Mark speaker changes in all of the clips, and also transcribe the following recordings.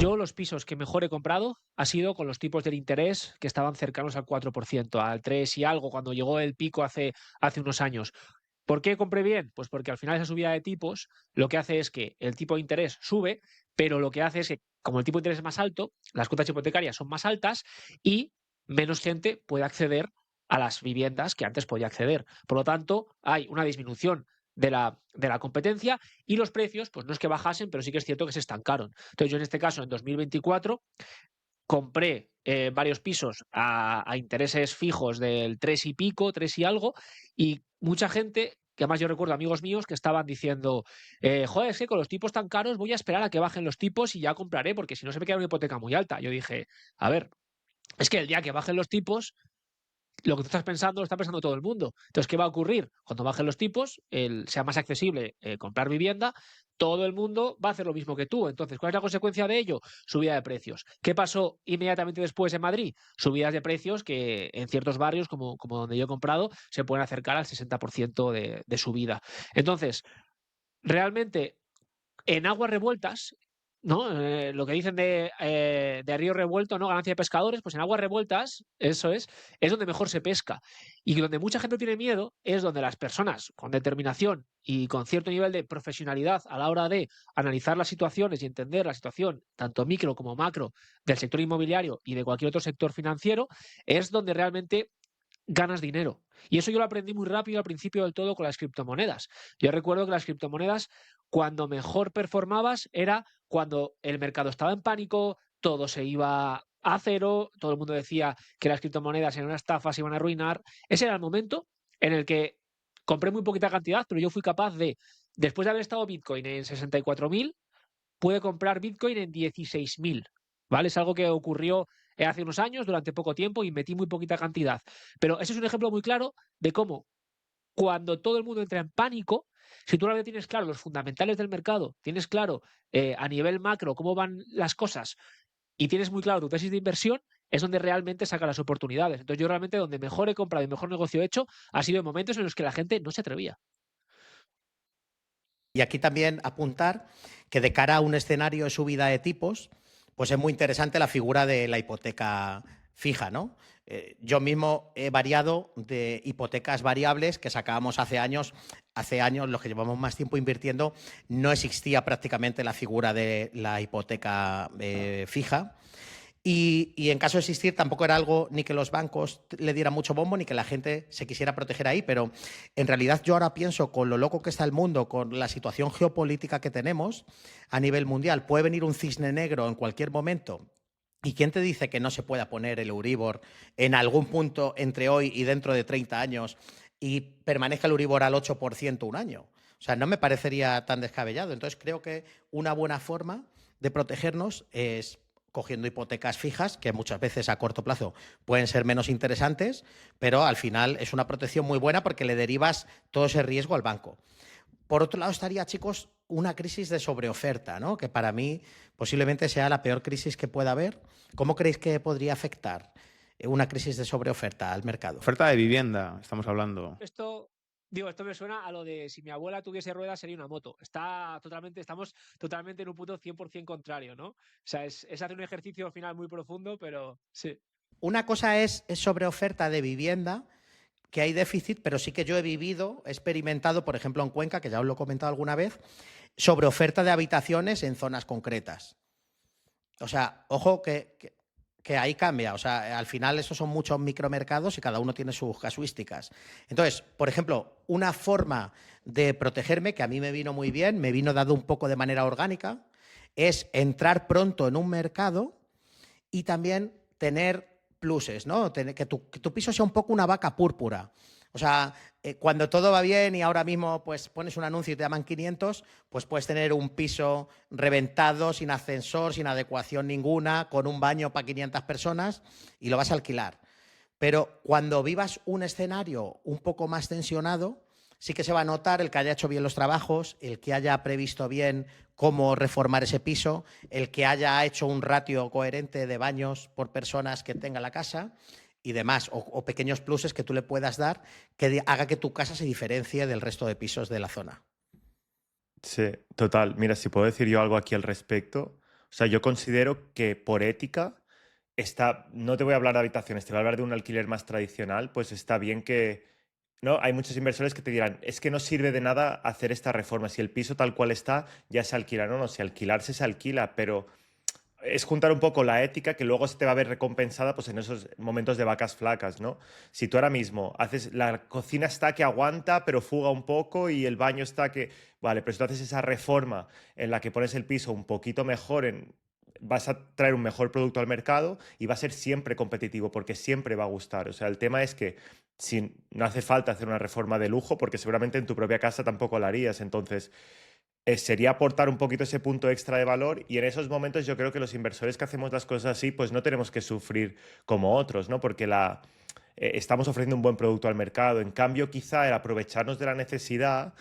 Speaker 1: Yo los pisos que mejor he comprado ha sido con los tipos del interés que estaban cercanos al 4%, al 3 y algo, cuando llegó el pico hace unos años. ¿Por qué compré bien? Pues porque al final esa subida de tipos lo que hace es que el tipo de interés sube, pero lo que hace es que como el tipo de interés es más alto, las cuotas hipotecarias son más altas y menos gente puede acceder a las viviendas que antes podía acceder. Por lo tanto, hay una disminución de la competencia y los precios, pues no es que bajasen, pero sí que es cierto que se estancaron. Entonces yo en este caso, en 2024, compré varios pisos a intereses fijos del 3 y pico, 3 y algo, y mucha gente, que además yo recuerdo amigos míos que estaban diciendo, joder, es que con los tipos tan caros voy a esperar a que bajen los tipos y ya compraré, porque si no se me queda una hipoteca muy alta. Yo dije, a ver, es que el día que bajen los tipos, lo que tú estás pensando lo está pensando todo el mundo. Entonces, ¿qué va a ocurrir? Cuando bajen los tipos, sea más accesible comprar vivienda, todo el mundo va a hacer lo mismo que tú. Entonces, ¿cuál es la consecuencia de ello? Subida de precios. ¿Qué pasó inmediatamente después en Madrid? Subidas de precios que en ciertos barrios, como donde yo he comprado, se pueden acercar al 60% de subida. Entonces, realmente en aguas revueltas, ¿no? Lo que dicen de río revuelto, ¿no? Ganancia de pescadores, pues en aguas revueltas, eso es donde mejor se pesca. Y donde mucha gente tiene miedo es donde las personas con determinación y con cierto nivel de profesionalidad a la hora de analizar las situaciones y entender la situación, tanto micro como macro, del sector inmobiliario y de cualquier otro sector financiero, es donde realmente ganas dinero. Y eso yo lo aprendí muy rápido al principio del todo con las criptomonedas. Yo recuerdo que las criptomonedas, cuando mejor performabas, era cuando el mercado estaba en pánico, todo se iba a cero, todo el mundo decía que las criptomonedas eran una estafa, se iban a arruinar. Ese era el momento en el que compré muy poquita cantidad, pero yo fui capaz de, después de haber estado Bitcoin en 64.000, puede comprar Bitcoin en 16.000, ¿vale? Es algo que ocurrió hace unos años, durante poco tiempo, y metí muy poquita cantidad. Pero ese es un ejemplo muy claro de cómo cuando todo el mundo entra en pánico, si tú realmente tienes claro los fundamentales del mercado, tienes claro a nivel macro cómo van las cosas y tienes muy claro tu tesis de inversión, es donde realmente saca las oportunidades. Entonces yo realmente donde mejor he comprado y mejor negocio he hecho ha sido en momentos en los que la gente no se atrevía.
Speaker 2: Y aquí también apuntar que de cara a un escenario de subida de tipos, pues es muy interesante la figura de la hipoteca fija, ¿no? Yo mismo he variado de hipotecas variables que sacábamos hace años. Hace años, los que llevamos más tiempo invirtiendo, no existía prácticamente la figura de la hipoteca fija. Y en caso de existir, tampoco era algo ni que los bancos le dieran mucho bombo ni que la gente se quisiera proteger ahí, pero en realidad yo ahora pienso con lo loco que está el mundo, con la situación geopolítica que tenemos a nivel mundial, puede venir un cisne negro en cualquier momento. ¿Y quién te dice que no se pueda poner el Euribor en algún punto entre hoy y dentro de 30 años y permanezca el Euribor al 8% un año? O sea, no me parecería tan descabellado. Entonces creo que una buena forma de protegernos es cogiendo hipotecas fijas, que muchas veces a corto plazo pueden ser menos interesantes, pero al final es una protección muy buena porque le derivas todo ese riesgo al banco. Por otro lado estaría, chicos, una crisis de sobreoferta, ¿no? Que para mí posiblemente sea la peor crisis que pueda haber. ¿Cómo creéis que podría afectar una crisis de sobreoferta al mercado?
Speaker 3: Oferta de vivienda, estamos hablando.
Speaker 1: Esto me suena a lo de si mi abuela tuviese ruedas sería una moto. Estamos totalmente en un punto 100% contrario, ¿no? O sea, es hacer un ejercicio al final muy profundo, pero sí.
Speaker 2: Una cosa es sobreoferta de vivienda, que hay déficit, pero sí que yo he vivido, he experimentado, por ejemplo, en Cuenca, que ya os lo he comentado alguna vez, sobreoferta de habitaciones en zonas concretas. O sea, ojo que ahí cambia. O sea, al final esos son muchos micromercados y cada uno tiene sus casuísticas. Entonces, por ejemplo, una forma de protegerme, que a mí me vino muy bien, me vino dado un poco de manera orgánica, es entrar pronto en un mercado y también tener pluses, ¿no? Que tu piso sea un poco una vaca púrpura. O sea, cuando todo va bien y ahora mismo pues pones un anuncio y te llaman 500, pues puedes tener un piso reventado, sin ascensor, sin adecuación ninguna, con un baño para 500 personas y lo vas a alquilar. Pero cuando vivas un escenario un poco más tensionado, sí que se va a notar el que haya hecho bien los trabajos, el que haya previsto bien cómo reformar ese piso, el que haya hecho un ratio coherente de baños por personas que tenga la casa y demás, o pequeños pluses que tú le puedas dar que haga que tu casa se diferencie del resto de pisos de la zona.
Speaker 3: Sí, total. Mira, si puedo decir yo algo aquí al respecto.
Speaker 4: O sea, yo considero que por ética no te voy a hablar de habitaciones, te voy a hablar de un alquiler más tradicional, pues está bien que, ¿no? Hay muchos inversores que te dirán, es que no sirve de nada hacer esta reforma, si el piso tal cual está ya se alquila, no, si alquilarse se alquila, pero es juntar un poco la ética que luego se te va a ver recompensada pues en esos momentos de vacas flacas, ¿no? Si tú ahora mismo haces, la cocina está que aguanta pero fuga un poco y el baño está que, vale, pero si tú haces esa reforma en la que pones el piso un poquito mejor, vas a traer un mejor producto al mercado y va a ser siempre competitivo porque siempre va a gustar. O sea, el tema es que no hace falta hacer una reforma de lujo porque seguramente en tu propia casa tampoco la harías, entonces sería aportar un poquito ese punto extra de valor y en esos momentos yo creo que los inversores que hacemos las cosas así, pues no tenemos que sufrir como otros, ¿no? Porque estamos ofreciendo un buen producto al mercado. En cambio, quizá el aprovecharnos de la necesidad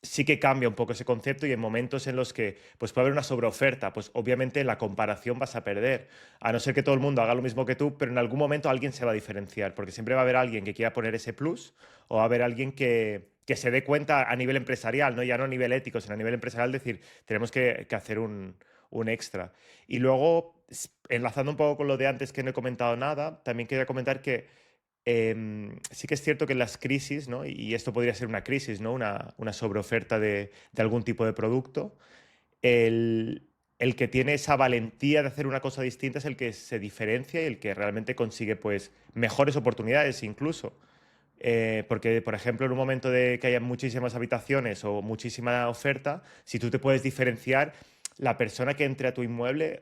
Speaker 4: sí que cambia un poco ese concepto y en momentos en los que pues puede haber una sobreoferta, pues obviamente en la comparación vas a perder, a no ser que todo el mundo haga lo mismo que tú, pero en algún momento alguien se va a diferenciar, porque siempre va a haber alguien que quiera poner ese plus o va a haber alguien que se dé cuenta a nivel empresarial, ¿no? Ya no a nivel ético, sino a nivel empresarial, decir, tenemos que hacer un extra. Y luego, enlazando un poco con lo de antes que no he comentado nada, también quería comentar que sí que es cierto que en las crisis, ¿no? Y esto podría ser una crisis, ¿no? Una sobreoferta de algún tipo de producto, el que tiene esa valentía de hacer una cosa distinta es el que se diferencia y el que realmente consigue pues, mejores oportunidades incluso. Porque, por ejemplo, en un momento de que haya muchísimas habitaciones o muchísima oferta, si tú te puedes diferenciar, la persona que entre a tu inmueble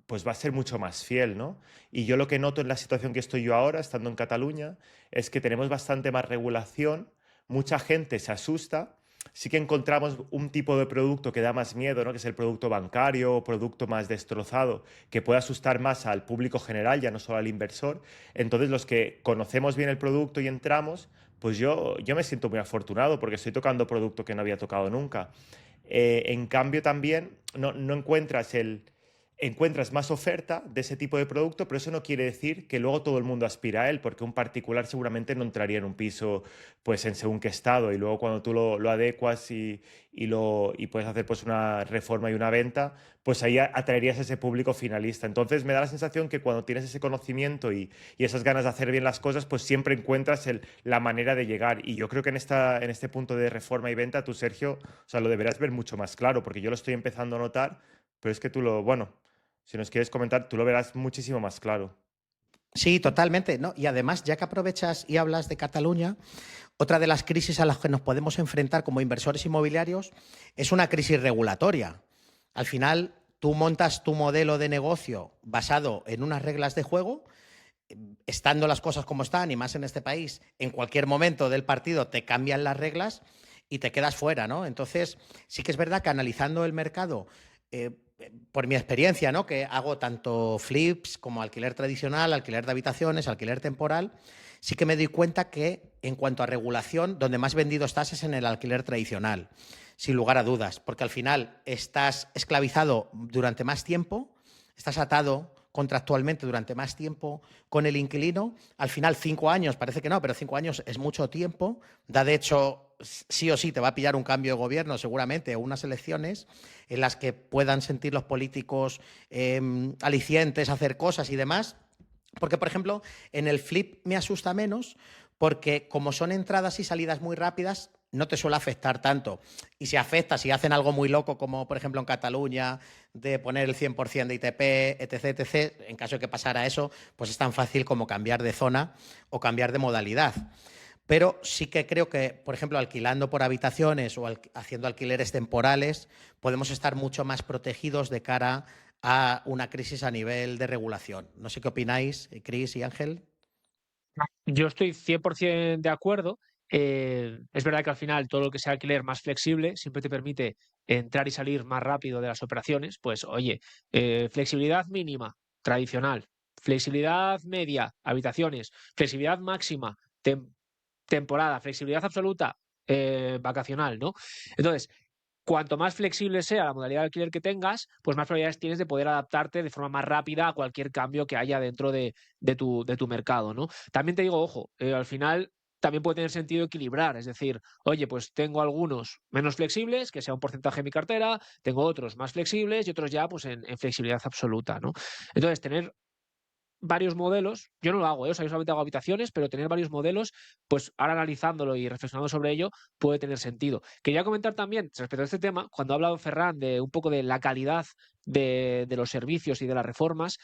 Speaker 4: pues va a ser mucho más fiel, ¿no? Y yo lo que noto en la situación que estoy yo ahora, estando en Cataluña, es que tenemos bastante más regulación, mucha gente se asusta, sí que encontramos un tipo de producto que da más miedo, ¿no? Que es el producto bancario o producto más destrozado, que puede asustar más al público general, ya no solo al inversor. Entonces, los que conocemos bien el producto y entramos, pues yo me siento muy afortunado porque estoy tocando producto que no había tocado nunca. En cambio, también no encuentras más oferta de ese tipo de producto, pero eso no quiere decir que luego todo el mundo aspira a él, porque un particular seguramente no entraría en un piso pues en según qué estado y luego cuando tú lo adecuas y puedes hacer pues una reforma y una venta, pues ahí atraerías a ese público finalista. Entonces me da la sensación que cuando tienes ese conocimiento y esas ganas de hacer bien las cosas, pues siempre encuentras la manera de llegar. Y yo creo que en este punto de reforma y venta, tú, Sergio, o sea, lo deberás ver mucho más claro, porque yo lo estoy empezando a notar, pero es que bueno, si nos quieres comentar, tú lo verás muchísimo más claro.
Speaker 2: Sí, totalmente, ¿no? Y además, ya que aprovechas y hablas de Cataluña, otra de las crisis a las que nos podemos enfrentar como inversores inmobiliarios es una crisis regulatoria. Al final, tú montas tu modelo de negocio basado en unas reglas de juego, estando las cosas como están, y más en este país, en cualquier momento del partido te cambian las reglas y te quedas fuera, ¿no? Entonces, sí que es verdad que analizando el mercado, por mi experiencia, ¿no? Que hago tanto flips como alquiler tradicional, alquiler de habitaciones, alquiler temporal, sí que me doy cuenta que en cuanto a regulación, donde más vendido estás es en el alquiler tradicional, sin lugar a dudas, porque al final estás esclavizado durante más tiempo, estás atado contractualmente durante más tiempo con el inquilino. Al final, 5 años, parece que no, pero 5 años es mucho tiempo. Da, de hecho, sí o sí te va a pillar un cambio de gobierno seguramente o unas elecciones en las que puedan sentir los políticos alicientes a hacer cosas y demás. Porque, por ejemplo, en el flip me asusta menos porque como son entradas y salidas muy rápidas, no te suele afectar tanto. Y si afecta, si hacen algo muy loco, como por ejemplo en Cataluña, de poner el 100% de ITP, etc., etc., en caso de que pasara eso, pues es tan fácil como cambiar de zona o cambiar de modalidad. Pero sí que creo que, por ejemplo, alquilando por habitaciones o haciendo alquileres temporales, podemos estar mucho más protegidos de cara a una crisis a nivel de regulación. No sé qué opináis, Cris y Ángel.
Speaker 1: Yo estoy 100% de acuerdo. Es verdad que al final todo lo que sea alquiler más flexible siempre te permite entrar y salir más rápido de las operaciones. Pues oye, flexibilidad mínima, tradicional. Flexibilidad media, habitaciones. Flexibilidad máxima, temporada. Flexibilidad absoluta, vacacional, ¿no? Entonces, cuanto más flexible sea la modalidad de alquiler que tengas, pues más probabilidades tienes de poder adaptarte de forma más rápida a cualquier cambio que haya dentro de tu mercado, ¿no? También te digo, ojo, al final también puede tener sentido equilibrar, es decir, oye, pues tengo algunos menos flexibles, que sea un porcentaje de mi cartera, tengo otros más flexibles y otros ya pues en flexibilidad absoluta, ¿no? Entonces, tener varios modelos, yo no lo hago, o sea, yo solamente hago habitaciones, pero tener varios modelos, pues ahora analizándolo y reflexionando sobre ello, puede tener sentido. Quería comentar también, respecto a este tema, cuando ha hablado Ferran de un poco de la calidad de los servicios y de las reformas,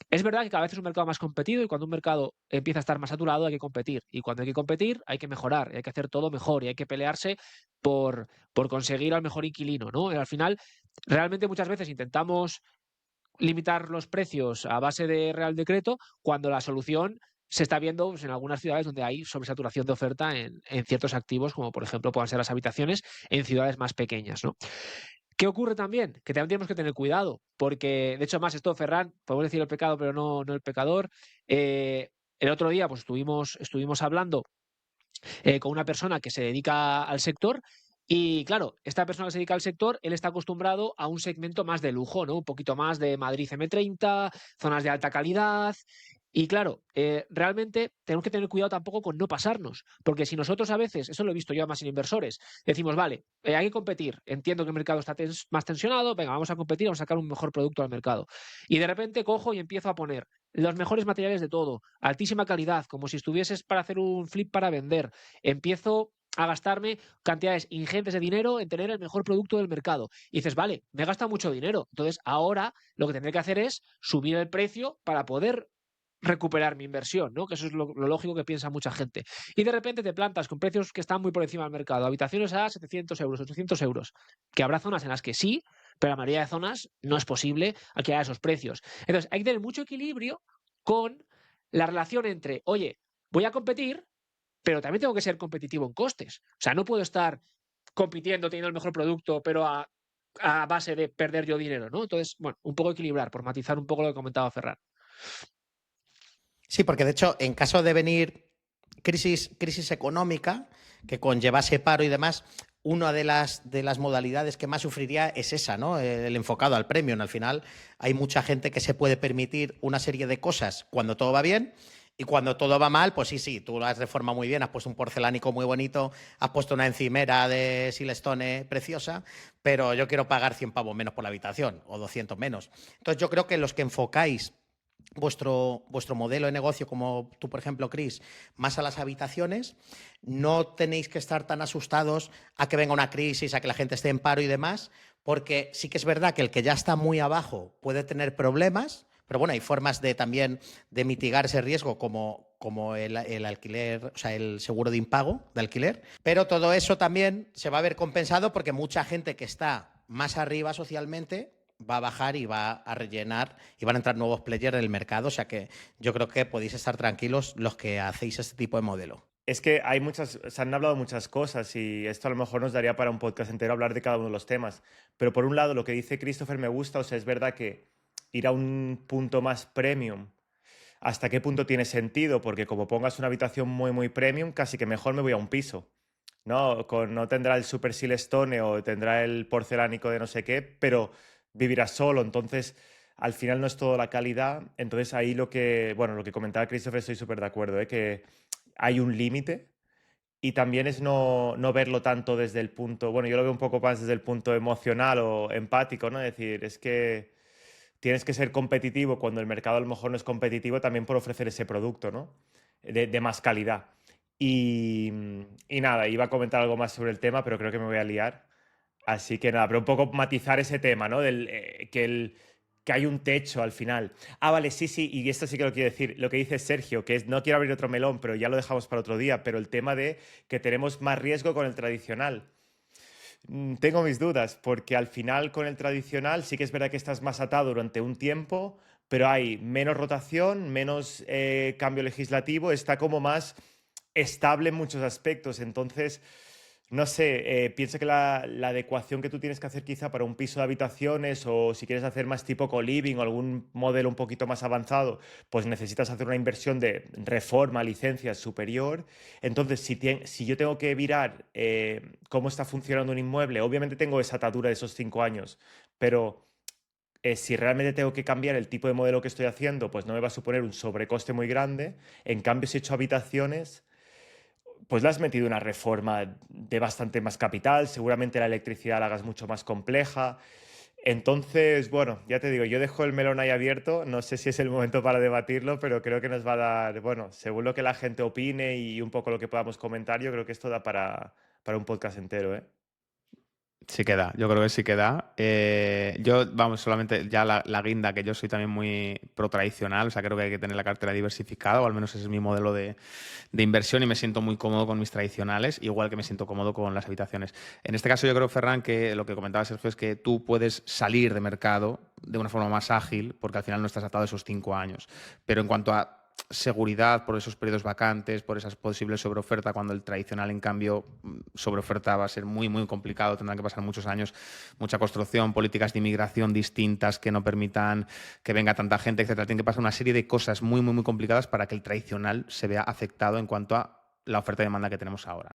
Speaker 1: es verdad que cada vez es un mercado más competido y cuando un mercado empieza a estar más saturado hay que competir. Y cuando hay que competir hay que mejorar, y hay que hacer todo mejor y hay que pelearse por conseguir al mejor inquilino, ¿no? Y al final, realmente muchas veces intentamos limitar los precios a base de Real Decreto cuando la solución se está viendo pues, en algunas ciudades donde hay sobresaturación de oferta en ciertos activos, como por ejemplo puedan ser las habitaciones en ciudades más pequeñas, ¿no? ¿Qué ocurre también? Que también tenemos que tener cuidado, porque de hecho más esto, Ferran, podemos decir el pecado, pero no el pecador. El otro día pues estuvimos hablando con una persona que se dedica al sector. Y claro, esta persona que se dedica al sector, él está acostumbrado a un segmento más de lujo, ¿no? Un poquito más de Madrid M30, zonas de alta calidad. Y claro, realmente tenemos que tener cuidado tampoco con no pasarnos, porque si nosotros a veces, eso lo he visto yo más en inversores, decimos, vale, hay que competir, entiendo que el mercado está más tensionado, venga, vamos a competir, vamos a sacar un mejor producto al mercado. Y de repente cojo y empiezo a poner los mejores materiales de todo, altísima calidad, como si estuvieses para hacer un flip para vender. Empiezo a gastarme cantidades ingentes de dinero en tener el mejor producto del mercado. Y dices, vale, me he gastado mucho dinero. Entonces, ahora lo que tendré que hacer es subir el precio para poder recuperar mi inversión, ¿no? Que eso es lo lógico que piensa mucha gente. Y de repente te plantas con precios que están muy por encima del mercado. Habitaciones a 700 euros, 800 euros. Que habrá zonas en las que sí, pero la mayoría de zonas no es posible alquilar esos precios. Entonces, hay que tener mucho equilibrio con la relación entre, oye, voy a competir, pero también tengo que ser competitivo en costes. O sea, no puedo estar compitiendo, teniendo el mejor producto, pero a base de perder yo dinero, ¿no? Entonces, bueno, un poco equilibrar, por matizar un poco lo que comentaba Ferran.
Speaker 2: Sí, porque de hecho, en caso de venir crisis económica que conllevase paro y demás, una de las modalidades que más sufriría es esa, ¿no? El enfocado al premium. Al final, hay mucha gente que se puede permitir una serie de cosas cuando todo va bien. Y cuando todo va mal, pues sí, tú lo has reformado muy bien, has puesto un porcelánico muy bonito, has puesto una encimera de Silestone preciosa, pero yo quiero pagar 100 pavos menos por la habitación o 200 menos. Entonces yo creo que los que enfocáis vuestro modelo de negocio, como tú, por ejemplo, Chris, más a las habitaciones, no tenéis que estar tan asustados a que venga una crisis, a que la gente esté en paro y demás, porque sí que es verdad que el que ya está muy abajo puede tener problemas, pero bueno, hay formas también de mitigar ese riesgo como el alquiler, o sea, el seguro de impago de alquiler. Pero todo eso también se va a ver compensado porque mucha gente que está más arriba socialmente va a bajar y va a rellenar y van a entrar nuevos players en el mercado. O sea que yo creo que podéis estar tranquilos los que hacéis este tipo de modelo.
Speaker 4: Es que se han hablado muchas cosas y esto a lo mejor nos daría para un podcast entero hablar de cada uno de los temas. Pero por un lado, lo que dice Christopher me gusta, o sea, es verdad que ir a un punto más premium, ¿hasta qué punto tiene sentido? Porque como pongas una habitación muy, muy premium, casi que mejor me voy a un piso. No tendrá el Super Silestone o tendrá el porcelánico de no sé qué, pero vivirás solo. Entonces, al final no es todo la calidad. Entonces, ahí lo que comentaba Christopher, estoy súper de acuerdo, que hay un límite y también es no verlo tanto desde el punto, bueno, yo lo veo un poco más desde el punto emocional o empático, ¿no? Es decir, es que tienes que ser competitivo cuando el mercado a lo mejor no es competitivo también por ofrecer ese producto, ¿no? De más calidad. Y nada, iba a comentar algo más sobre el tema, pero creo que me voy a liar. Así que nada, pero un poco matizar ese tema, ¿no? Que hay un techo al final. Ah, vale, sí, y esto sí que lo quiero decir. Lo que dice Sergio, que es, no quiero abrir otro melón, pero ya lo dejamos para otro día, pero el tema de que tenemos más riesgo con el tradicional. Tengo mis dudas, porque al final con el tradicional sí que es verdad que estás más atado durante un tiempo, pero hay menos rotación, menos cambio legislativo, está como más estable en muchos aspectos. Entonces, no sé, pienso que la adecuación que tú tienes que hacer quizá para un piso de habitaciones o si quieres hacer más tipo co-living o algún modelo un poquito más avanzado, pues necesitas hacer una inversión de reforma, licencias superior. Entonces, si yo tengo que virar cómo está funcionando un inmueble, obviamente tengo esa atadura de esos 5 años, pero si realmente tengo que cambiar el tipo de modelo que estoy haciendo, pues no me va a suponer un sobrecoste muy grande. En cambio, si he hecho habitaciones, pues le has metido una reforma de bastante más capital, seguramente la electricidad la hagas mucho más compleja. Entonces, bueno, ya te digo, yo dejo el melón ahí abierto, no sé si es el momento para debatirlo, pero creo que nos va a dar, bueno, según lo que la gente opine y un poco lo que podamos comentar, yo creo que esto da para un podcast entero, ¿eh?
Speaker 3: Sí que da, yo creo que sí que da. Yo, vamos, solamente ya la guinda, que yo soy también muy pro tradicional, o sea, creo que hay que tener la cartera diversificada, o al menos ese es mi modelo de inversión y me siento muy cómodo con mis tradicionales, igual que me siento cómodo con las habitaciones. En este caso yo creo, Ferran, que lo que comentaba Sergio es que tú puedes salir de mercado de una forma más ágil, porque al final no estás atado a esos 5 años. Pero en cuanto a seguridad por esos periodos vacantes, por esas posibles sobreoferta, cuando el tradicional, en cambio, sobreoferta va a ser muy, muy complicado, tendrán que pasar muchos años, mucha construcción, políticas de inmigración distintas que no permitan que venga tanta gente, etcétera. Tienen que pasar una serie de cosas muy, muy, muy complicadas para que el tradicional se vea afectado en cuanto a la oferta y demanda que tenemos ahora.